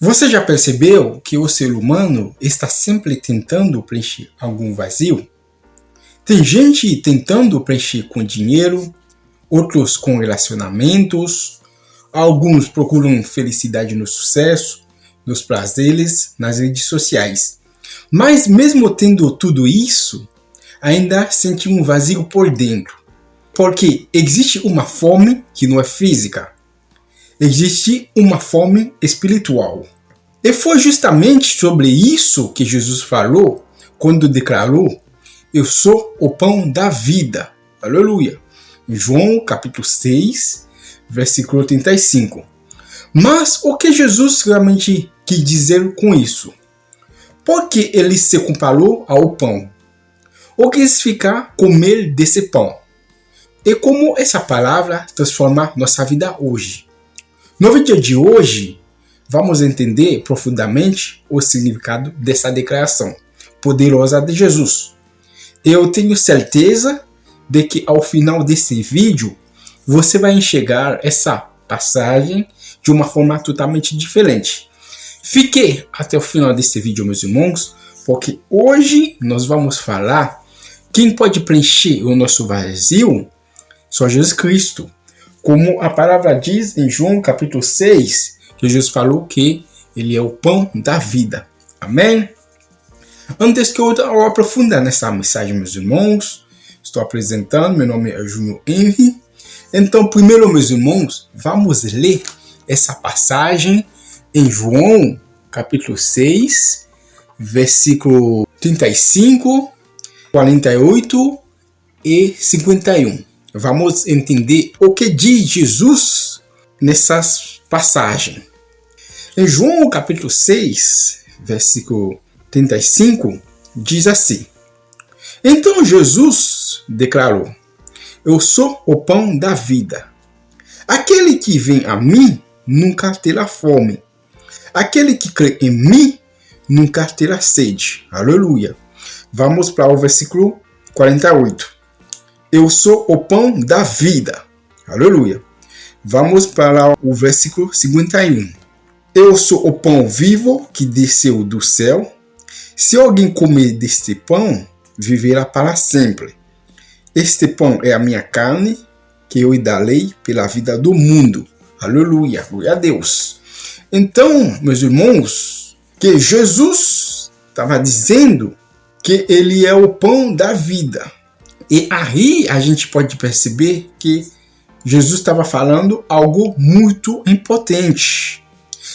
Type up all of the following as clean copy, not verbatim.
Você já percebeu que o ser humano está sempre tentando preencher algum vazio? Tem gente tentando preencher com dinheiro, outros com relacionamentos, alguns procuram felicidade no sucesso, nos prazeres, nas redes sociais. Mas mesmo tendo tudo isso, ainda sente um vazio por dentro. Porque existe uma fome que não é física. Existe uma fome espiritual. E foi justamente sobre isso que Jesus falou quando declarou: eu sou o pão da vida. Aleluia. Em João capítulo 6, versículo 35. Mas o que Jesus realmente quis dizer com isso? Por que ele se comparou ao pão? O que significa comer desse pão? E como essa palavra transforma nossa vida hoje? No vídeo de hoje, vamos entender profundamente o significado dessa declaração poderosa de Jesus. Eu tenho certeza de que ao final desse vídeo, você vai enxergar essa passagem de uma forma totalmente diferente. Fique até o final desse vídeo, meus irmãos, porque hoje nós vamos falar quem pode preencher o nosso vazio. Só Jesus Cristo. Como a palavra diz em João capítulo 6, que Jesus falou que ele é o pão da vida. Amém? Antes que eu aprofundar nessa mensagem, meus irmãos, estou apresentando, meu nome é Júnior Henry. Então, primeiro, meus irmãos, vamos ler essa passagem em João capítulo 6, versículo 35, 48 e 51. Vamos entender o que diz Jesus nessas passagens. Em João capítulo 6, versículo 35, diz assim: então Jesus declarou: eu sou o pão da vida. Aquele que vem a mim nunca terá fome. Aquele que crê em mim nunca terá sede. Aleluia. Vamos para o versículo 48. Eu sou o pão da vida. Aleluia. Vamos para o versículo 51. Eu sou o pão vivo que desceu do céu. Se alguém comer deste pão, viverá para sempre. Este pão é a minha carne, que eu darei pela vida do mundo. Aleluia. Glória a Deus. Então, meus irmãos, que Jesus estava dizendo que ele é o pão da vida. E aí a gente pode perceber que Jesus estava falando algo muito importante.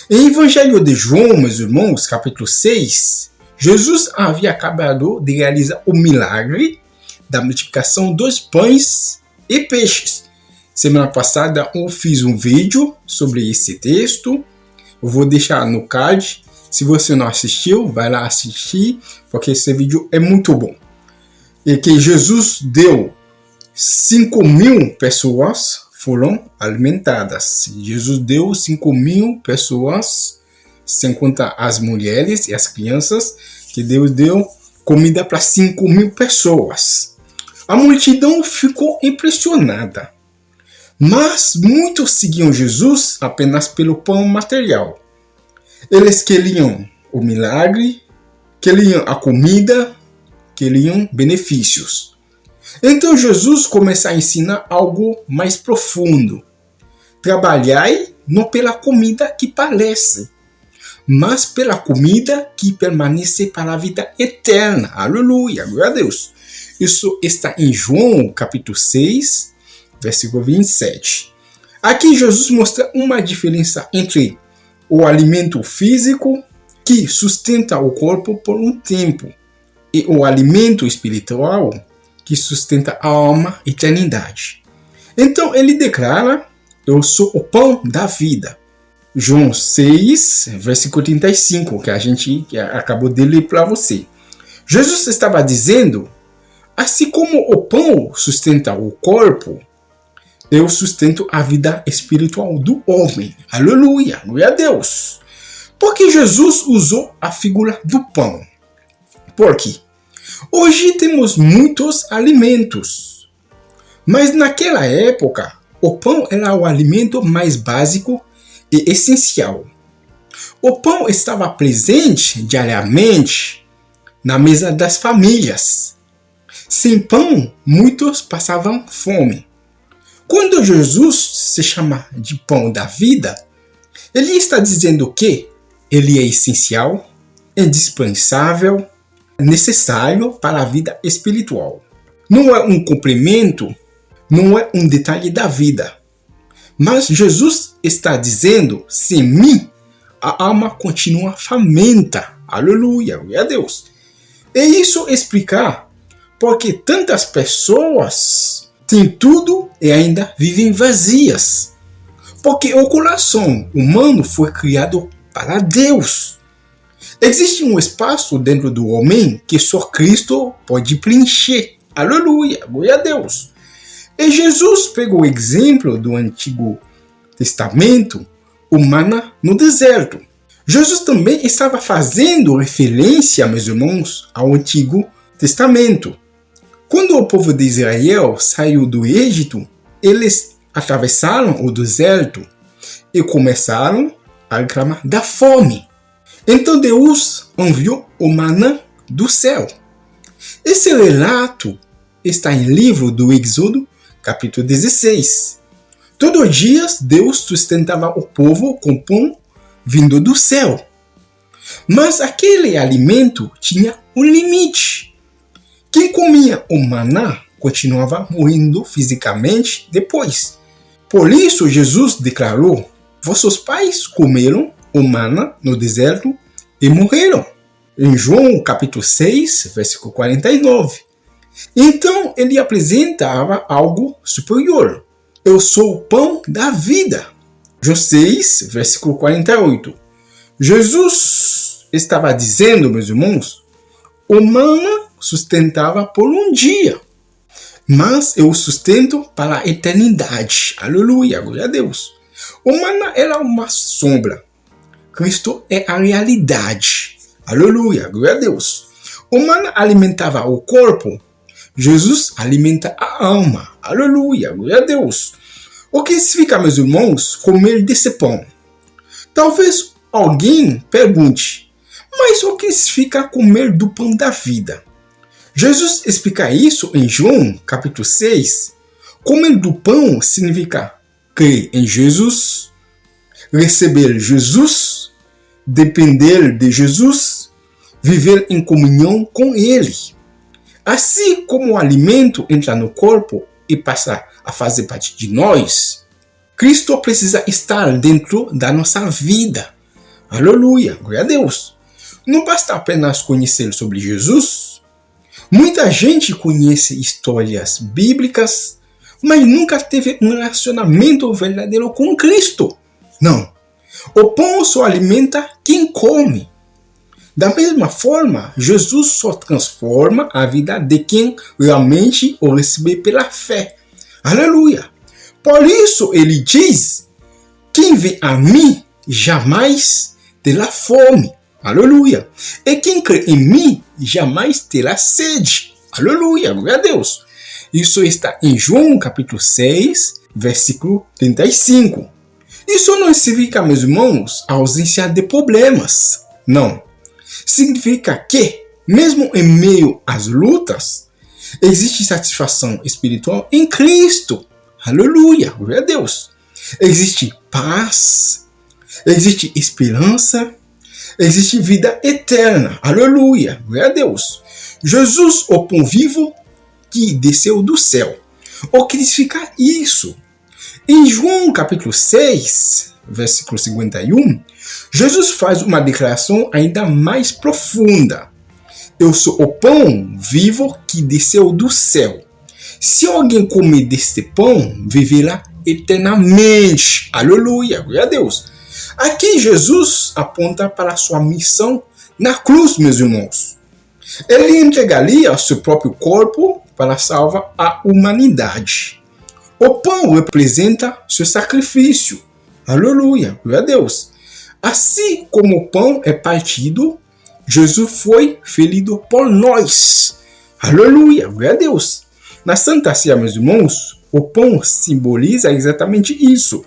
Em Evangelho de João, meus irmãos, capítulo 6, Jesus havia acabado de realizar o milagre da multiplicação dos pães e peixes. Semana passada eu fiz um vídeo sobre esse texto. Eu vou deixar no card. Se você não assistiu, vai lá assistir, porque esse vídeo é muito bom. E que Jesus deu 5.000 pessoas foram alimentadas. Jesus deu 5.000 pessoas, sem contar as mulheres e as crianças, que Deus deu comida para 5.000 pessoas. A multidão ficou impressionada. Mas muitos seguiam Jesus apenas pelo pão material. Eles queriam o milagre, queriam a comida, queriam benefícios. Então Jesus começa a ensinar algo mais profundo. Trabalhai não pela comida que parece, mas pela comida que permanece para a vida eterna. Aleluia, glória a Deus. Isso está em João capítulo 6, versículo 27. Aqui Jesus mostra uma diferença entre o alimento físico, que sustenta o corpo por um tempo, e o alimento espiritual, que sustenta a alma e a eternidade. Então ele declara: eu sou o pão da vida. João 6, versículo 35, que a gente acabou de ler para você. Jesus estava dizendo: assim como o pão sustenta o corpo, eu sustento a vida espiritual do homem. Aleluia, glória a Deus. Porque Jesus usou a figura do pão. Por quê? Hoje temos muitos alimentos, mas naquela época o pão era o alimento mais básico e essencial. O pão estava presente diariamente na mesa das famílias. Sem pão, muitos passavam fome. Quando Jesus se chama de pão da vida, ele está dizendo que ele é essencial, indispensável, necessário para a vida espiritual. Não é um complemento, não é um detalhe da vida. Mas Jesus está dizendo, sem mim, a alma continua faminta. Aleluia, glória a Deus. E isso explica porque tantas pessoas têm tudo e ainda vivem vazias. Porque o coração humano foi criado para Deus. Existe um espaço dentro do homem que só Cristo pode preencher. Aleluia, glória a Deus. E Jesus pegou o exemplo do Antigo Testamento, o maná no deserto. Jesus também estava fazendo referência, meus irmãos, ao Antigo Testamento. Quando o povo de Israel saiu do Egito, eles atravessaram o deserto e começaram a reclamar da fome. Então Deus enviou o maná do céu. Esse relato está em livro do Êxodo, capítulo 16. Todos os dias Deus sustentava o povo com pão vindo do céu. Mas aquele alimento tinha um limite. Quem comia o maná continuava morrendo fisicamente depois. Por isso Jesus declarou: vossos pais comeram o maná no deserto e morreram. Em João capítulo 6, versículo 49. Então ele apresentava algo superior. Eu sou o pão da vida. João 6, versículo 48. Jesus estava dizendo, meus irmãos, o maná sustentava por um dia, mas eu sustento para a eternidade. Aleluia, glória a Deus. O maná era uma sombra. Cristo é a realidade. Aleluia, glória a Deus. O maná alimentava o corpo. Jesus alimenta a alma. Aleluia, glória a Deus. O que significa, meus irmãos, comer desse pão? Talvez alguém pergunte, mas o que significa comer do pão da vida? Jesus explica isso em João capítulo 6. Comer do pão significa crer em Jesus, receber Jesus, depender de Jesus, viver em comunhão com Ele. Assim como o alimento entra no corpo e passa a fazer parte de nós, Cristo precisa estar dentro da nossa vida. Aleluia, glória a Deus. Não basta apenas conhecer sobre Jesus. Muita gente conhece histórias bíblicas, mas nunca teve um relacionamento verdadeiro com Cristo. Não. O pão só alimenta quem come. Da mesma forma, Jesus só transforma a vida de quem realmente o recebe pela fé. Aleluia! Por isso ele diz, quem vem a mim jamais terá fome. Aleluia! E quem crê em mim jamais terá sede. Aleluia! Glória a Deus! Isso está em João capítulo 6, versículo 35. Isso não significa, meus irmãos, a ausência de problemas. Não. Significa que, mesmo em meio às lutas, existe satisfação espiritual em Cristo. Aleluia, glória a Deus. Existe paz, existe esperança, existe vida eterna. Aleluia, glória a Deus. Jesus, o pão vivo que desceu do céu. O que significa isso? Em João capítulo 6, versículo 51, Jesus faz uma declaração ainda mais profunda. Eu sou o pão vivo que desceu do céu. Se alguém comer deste pão, viverá eternamente. Aleluia, glória a Deus. Aqui Jesus aponta para a sua missão na cruz, meus irmãos. Ele entregaria seu próprio corpo para salvar a humanidade. O pão representa seu sacrifício. Aleluia, glória a Deus. Assim como o pão é partido, Jesus foi ferido por nós. Aleluia, glória a Deus. Na Santa Ceia, meus irmãos, o pão simboliza exatamente isso.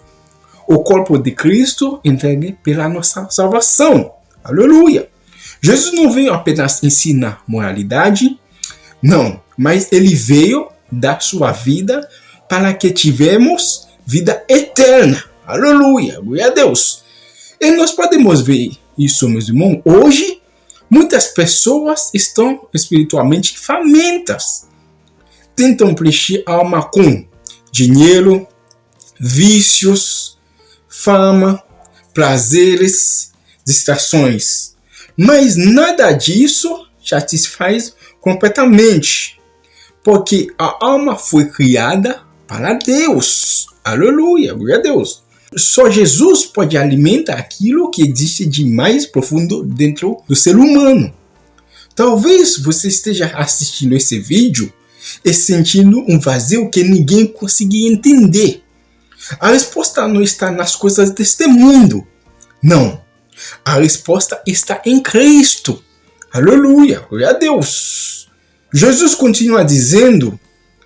o corpo de Cristo entregue pela nossa salvação. Aleluia! Jesus não veio apenas ensinar moralidade, não, mas ele veio dar sua vida para que tivemos vida eterna. Aleluia! Glória a Deus! E nós podemos ver isso, meus irmãos. Hoje, muitas pessoas estão espiritualmente famintas. Tentam preencher a alma com dinheiro, vícios, fama, prazeres, distrações. Mas nada disso satisfaz completamente. Porque a alma foi criada para Deus. Aleluia, glória a Deus. Só Jesus pode alimentar aquilo que existe de mais profundo dentro do ser humano. Talvez você esteja assistindo esse vídeo e sentindo um vazio que ninguém conseguia entender. A resposta não está nas coisas deste mundo. Não. A resposta está em Cristo. Aleluia, glória a Deus. Jesus continua dizendo: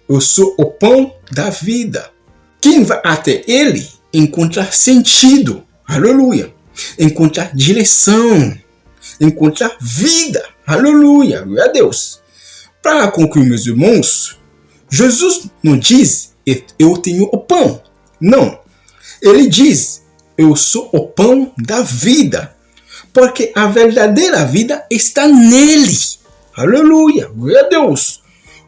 eu sou o pão da vida. Quem vai até ele encontra sentido. Aleluia. Encontrar direção. Encontrar vida. Aleluia, glória a Deus. Para concluir, meus irmãos, Jesus não diz: eu tenho o pão. Não. Ele diz: eu sou o pão da vida. Porque a verdadeira vida está nele. Aleluia, glória a Deus.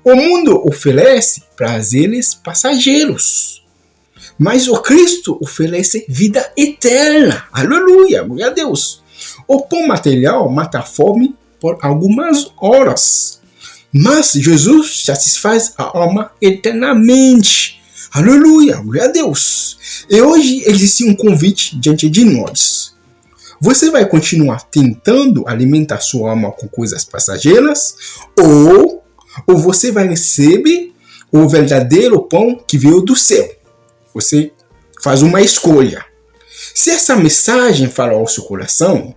O mundo oferece prazeres passageiros, mas o Cristo oferece vida eterna. Aleluia, glória a Deus. O pão material mata a fome por algumas horas, mas Jesus satisfaz a alma eternamente. Aleluia, glória a Deus. E hoje existe um convite diante de nós. Você vai continuar tentando alimentar sua alma com coisas passageiras, ou você vai receber o verdadeiro pão que veio do céu? Você faz uma escolha. Se essa mensagem fala ao seu coração,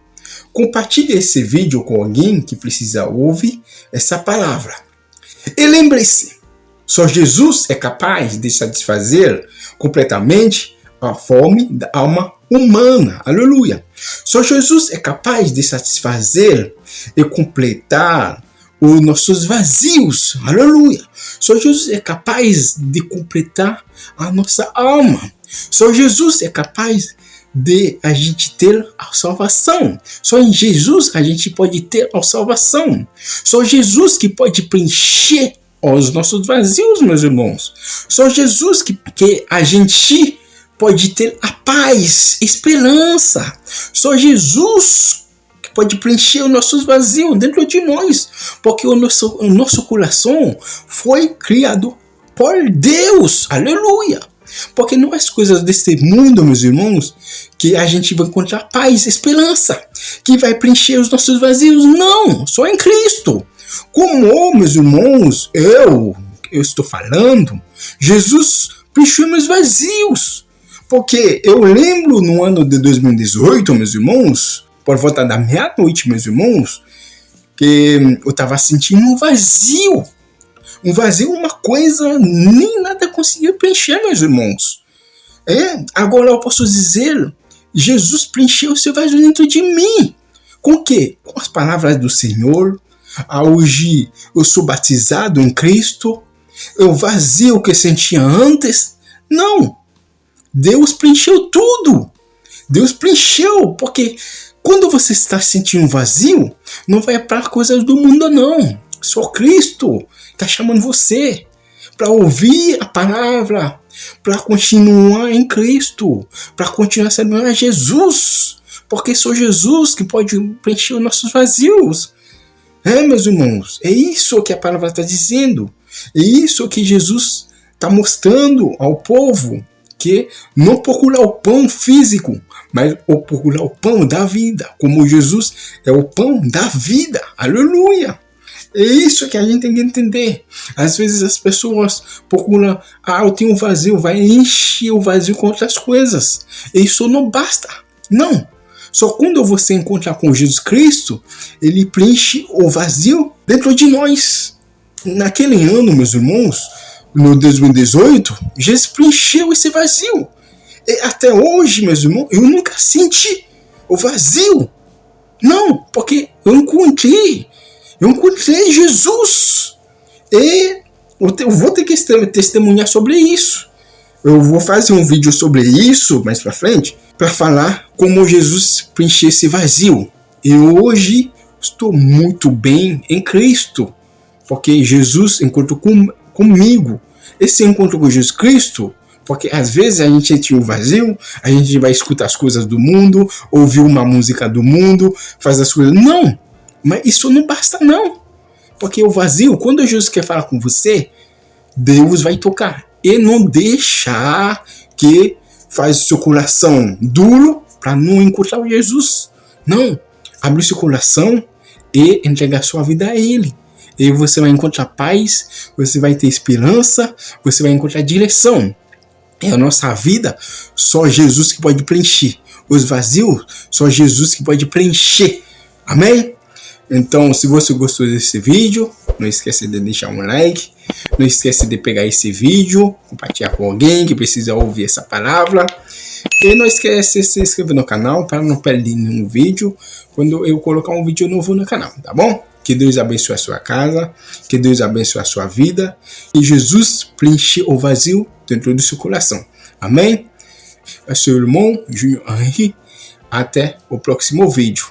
compartilhe esse vídeo com alguém que precisa ouvir essa palavra. E lembre-se, só Jesus é capaz de satisfazer completamente a fome da alma humana. Aleluia. Só Jesus é capaz de satisfazer e completar os nossos vazios. Aleluia. Só Jesus é capaz de completar a nossa alma. Só Jesus é capaz de a gente ter a salvação. Só em Jesus a gente pode ter a salvação. Só Jesus que pode preencher os nossos vazios, meus irmãos. Só Jesus que a gente pode ter a paz, esperança. Só Jesus que pode preencher os nossos vazios dentro de nós. Porque o nosso coração foi criado por Deus. Aleluia. Porque não é as coisas deste mundo, meus irmãos, que a gente vai encontrar paz, esperança, que vai preencher os nossos vazios. Não, só em Cristo. Como, meus irmãos, eu estou falando, Jesus preencheu meus vazios. Porque eu lembro no ano de 2018, meus irmãos, por volta da meia-noite, meus irmãos, que eu estava sentindo um vazio. Um vazio, uma coisa, nem nada conseguia preencher, meus irmãos. Agora eu posso dizer, Jesus preencheu o seu vazio dentro de mim. Com o quê? Com as palavras do Senhor. Hoje eu sou batizado em Cristo. O vazio que eu sentia antes, não. Deus preencheu tudo. Deus preencheu, porque quando você está sentindo vazio, não vai para coisas do mundo, não. Só Cristo está chamando você para ouvir a palavra, para continuar em Cristo, para continuar servindo a Jesus, porque só Jesus que pode preencher os nossos vazios. Meus irmãos, é isso que a palavra está dizendo, é isso que Jesus está mostrando ao povo, que não procurar o pão físico, mas procurar o pão da vida, como Jesus é o pão da vida. Aleluia! É isso que a gente tem que entender. Às vezes as pessoas procuram, eu tenho um vazio, vai encher o vazio com outras coisas. E isso não basta. Não. Só quando você encontrar com Jesus Cristo, ele preenche o vazio dentro de nós. Naquele ano, meus irmãos, no 2018, Jesus preencheu esse vazio. E até hoje, meus irmãos, eu nunca senti o vazio. Não, porque eu encontrei Jesus. E eu vou ter que testemunhar sobre isso. Eu vou fazer um vídeo sobre isso mais pra frente, para falar como Jesus preencheu esse vazio. E hoje estou muito bem em Cristo, porque Jesus encontrou comigo. Esse encontro com Jesus Cristo, porque às vezes a gente tinha um vazio, a gente vai escutar as coisas do mundo, ouvir uma música do mundo, faz as coisas. Não, mas isso não basta não. Porque o vazio, quando Jesus quer falar com você, Deus vai tocar. E não deixar que faz seu coração duro para não encontrar o Jesus. Não, abre seu coração e entregar sua vida a Ele. E você vai encontrar paz, você vai ter esperança, você vai encontrar direção. É a nossa vida, só Jesus que pode preencher. Os vazios, só Jesus que pode preencher. Amém? Então, se você gostou desse vídeo, não esquece de deixar um like. Não esquece de pegar esse vídeo, compartilhar com alguém que precisa ouvir essa palavra. E não esquece de se inscrever no canal para não perder nenhum vídeo quando eu colocar um vídeo novo no canal, tá bom? Que Deus abençoe a sua casa, que Deus abençoe a sua vida e Jesus preenche o vazio dentro do seu coração. Amém? É seu irmão Júnior Henry. Até o próximo vídeo.